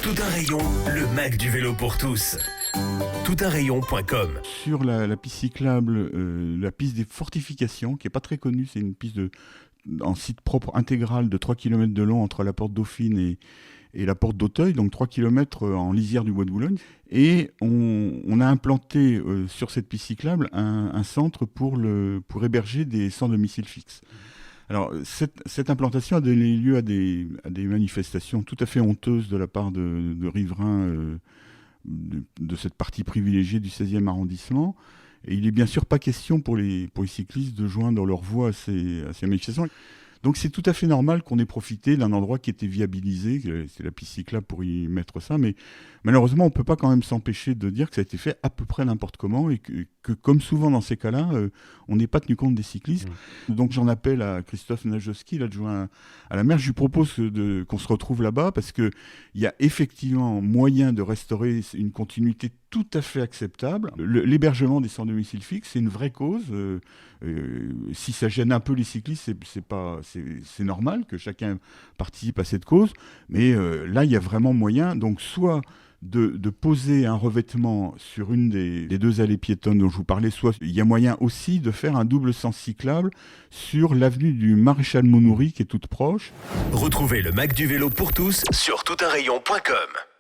Tout un rayon, le Mac du vélo pour tous. Toutunrayon.com. Sur la piste cyclable, la piste des fortifications, qui n'est pas très connue, c'est une piste en site propre intégral de 3 km de long entre la porte Dauphine et la porte d'Auteuil, donc 3 km en lisière du Bois de Boulogne. Et on a implanté sur cette piste cyclable un centre pour héberger des sans domicile fixe. Alors, cette implantation a donné lieu à des manifestations tout à fait honteuses de la part de riverains de cette partie privilégiée du 16e arrondissement. Et il n'est bien sûr pas question pour les cyclistes de joindre leur voix à ces manifestations. Donc c'est tout à fait normal qu'on ait profité d'un endroit qui était viabilisé, c'est la piste cyclable pour y mettre ça, mais malheureusement on ne peut pas quand même s'empêcher de dire que ça a été fait à peu près n'importe comment et que comme souvent dans ces cas-là, on n'est pas tenu compte des cyclistes. Donc j'en appelle à Christophe Najowski, l'adjoint à la maire, je lui propose qu'on se retrouve là-bas parce qu'il y a effectivement moyen de restaurer une continuité tout à fait acceptable. L'hébergement des sans domicile fixe, c'est une vraie cause. Si ça gêne un peu les cyclistes, c'est normal que chacun participe à cette cause. Mais là, il y a vraiment moyen. Donc, soit de poser un revêtement sur une des deux allées piétonnes dont je vous parlais, soit il y a moyen aussi de faire un double sens cyclable sur l'avenue du Maréchal Monoury qui est toute proche. Retrouvez le Mac du vélo pour tous sur toutunrayon.com.